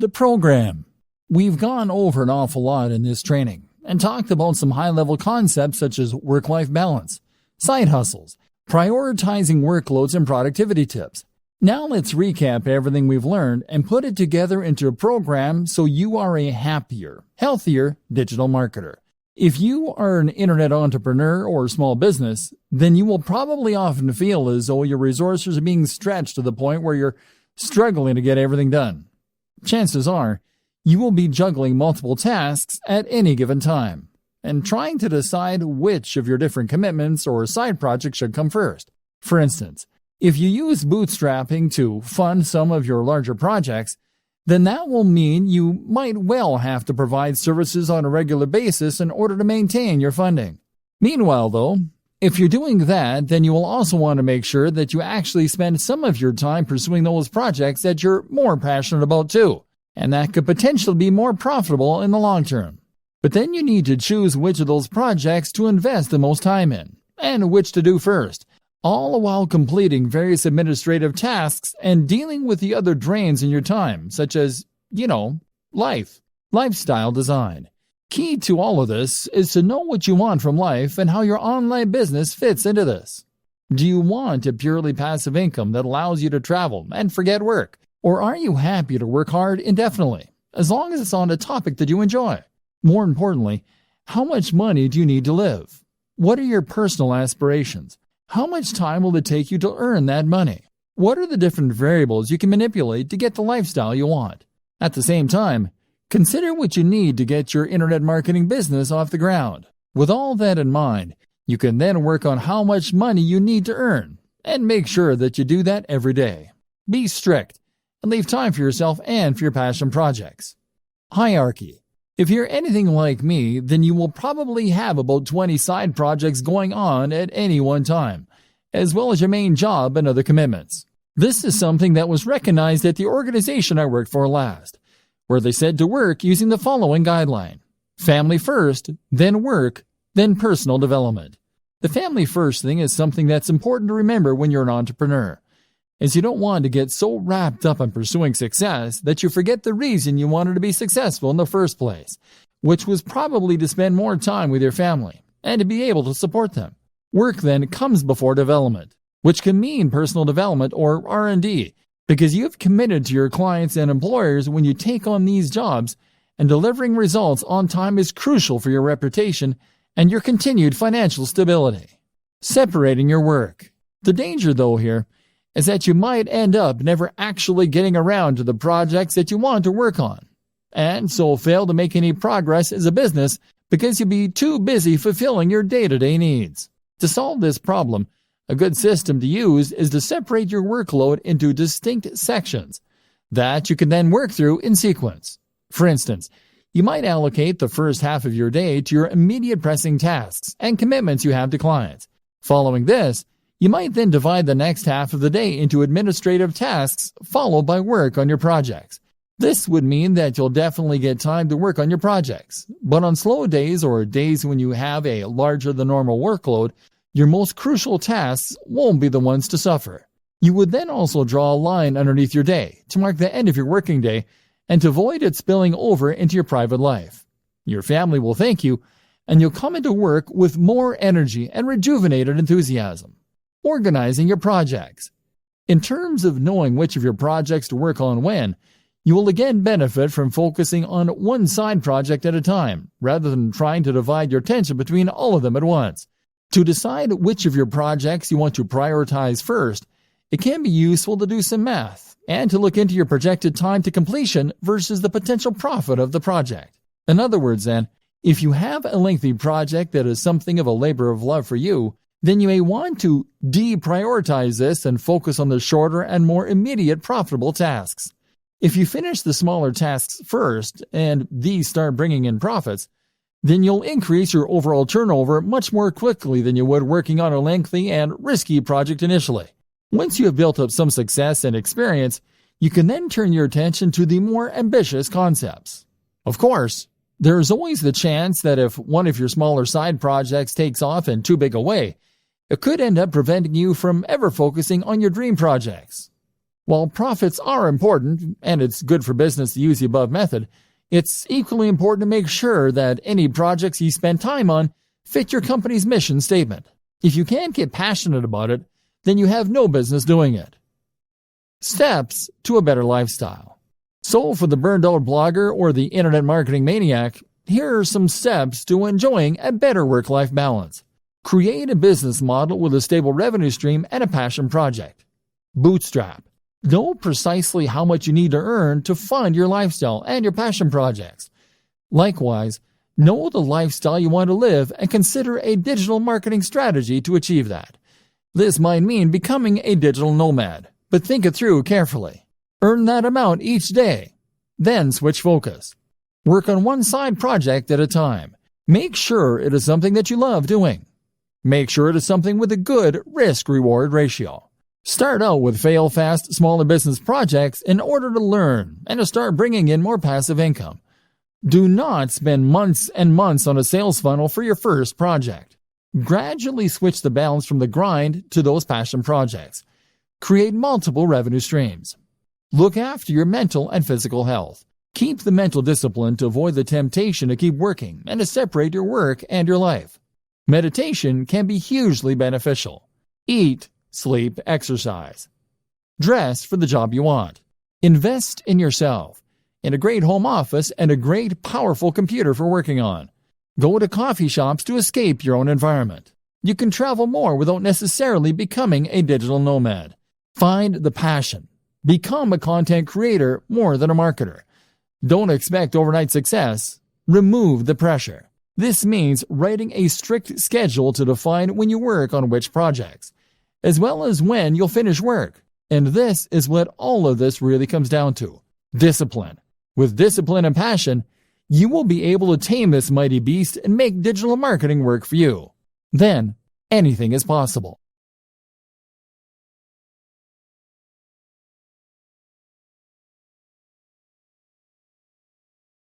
The program. We've gone over an awful lot in this training and talked about some high-level concepts such as work-life balance, side hustles, prioritizing workloads, and productivity tips. Now let's recap everything we've learned and put it together into a program so you are a happier, healthier digital marketer. If you are an internet entrepreneur or small business, then you will probably often feel as though your resources are being stretched to the point where you're struggling to get everything done. Chances are, you will be juggling multiple tasks at any given time and trying to decide which of your different commitments or side projects should come first. For instance, if you use bootstrapping to fund some of your larger projects, then that will mean you might well have to provide services on a regular basis in order to maintain your funding. Meanwhile, though, if you're doing that, then you will also want to make sure that you actually spend some of your time pursuing those projects that you're more passionate about too, and that could potentially be more profitable in the long term. But then you need to choose which of those projects to invest the most time in, and which to do first, all while completing various administrative tasks and dealing with the other drains in your time, such as, lifestyle design. Key to all of this is to know what you want from life and how your online business fits into this. Do you want a purely passive income that allows you to travel and forget work? Or are you happy to work hard indefinitely, as long as it's on a topic that you enjoy? More importantly, how much money do you need to live? What are your personal aspirations? How much time will it take you to earn that money? What are the different variables you can manipulate to get the lifestyle you want? At the same time, consider what you need to get your internet marketing business off the ground. With all that in mind, you can then work on how much money you need to earn and make sure that you do that every day. Be strict and leave time for yourself and for your passion projects. Hierarchy. If you're anything like me, then you will probably have about 20 side projects going on at any one time, as well as your main job and other commitments. This is something that was recognized at the organization I worked for last, where they said to work using the following guideline: family first, then work, then personal development. The family first thing is something that's important to remember when you're an entrepreneur, as you don't want to get so wrapped up in pursuing success that you forget the reason you wanted to be successful in the first place, which was probably to spend more time with your family and to be able to support them. Work then comes before development, which can mean personal development or R&D, because you've committed to your clients and employers when you take on these jobs, and delivering results on time is crucial for your reputation and your continued financial stability. Separating your work. The danger, though, here is that you might end up never actually getting around to the projects that you want to work on, and so fail to make any progress as a business because you'll be too busy fulfilling your day-to-day needs. To solve this problem, a good system to use is to separate your workload into distinct sections that you can then work through in sequence. For instance, you might allocate the first half of your day to your immediate pressing tasks and commitments you have to clients. Following this, you might then divide the next half of the day into administrative tasks, followed by work on your projects. This would mean that you'll definitely get time to work on your projects, but on slow days or days when you have a larger than normal workload, your most crucial tasks won't be the ones to suffer. You would then also draw a line underneath your day to mark the end of your working day and to avoid it spilling over into your private life. Your family will thank you, and you'll come into work with more energy and rejuvenated enthusiasm. Organizing your projects. In terms of knowing which of your projects to work on when, you will again benefit from focusing on one side project at a time, rather than trying to divide your attention between all of them at once. To decide which of your projects you want to prioritize first, it can be useful to do some math and to look into your projected time to completion versus the potential profit of the project. In other words, then, if you have a lengthy project that is something of a labor of love for you, then you may want to deprioritize this and focus on the shorter and more immediate profitable tasks. If you finish the smaller tasks first and these start bringing in profits, then you'll increase your overall turnover much more quickly than you would working on a lengthy and risky project initially. Once you have built up some success and experience, you can then turn your attention to the more ambitious concepts. Of course, there is always the chance that if one of your smaller side projects takes off in too big a way, it could end up preventing you from ever focusing on your dream projects. While profits are important, and it's good for business to use the above method, it's equally important to make sure that any projects you spend time on fit your company's mission statement. If you can't get passionate about it, then you have no business doing it. Steps to a better lifestyle. So for the burned out blogger or the internet marketing maniac, here are some steps to enjoying a better work-life balance. Create a business model with a stable revenue stream and a passion project. Bootstrap. Know precisely how much you need to earn to fund your lifestyle and your passion projects. Likewise, know the lifestyle you want to live and consider a digital marketing strategy to achieve that. This might mean becoming a digital nomad, but think it through carefully. Earn that amount each day. Then switch focus. Work on one side project at a time. Make sure it is something that you love doing. Make sure it is something with a good risk-reward ratio. Start out with fail-fast, smaller business projects in order to learn and to start bringing in more passive income. Do not spend months and months on a sales funnel for your first project. Gradually switch the balance from the grind to those passion projects. Create multiple revenue streams. Look after your mental and physical health. Keep the mental discipline to avoid the temptation to keep working and to separate your work and your life. Meditation can be hugely beneficial. Eat, sleep, exercise. Dress for the job you want. Invest in yourself, in a great home office and a great, powerful computer for working on. Go to coffee shops to escape your own environment. You can travel more without necessarily becoming a digital nomad. Find the passion. Become a content creator more than a marketer. Don't expect overnight success. Remove the pressure. This means writing a strict schedule to define when you work on which projects, as well as when you'll finish work. And this is what all of this really comes down to. Discipline. With discipline and passion, you will be able to tame this mighty beast and make digital marketing work for you. Then, anything is possible.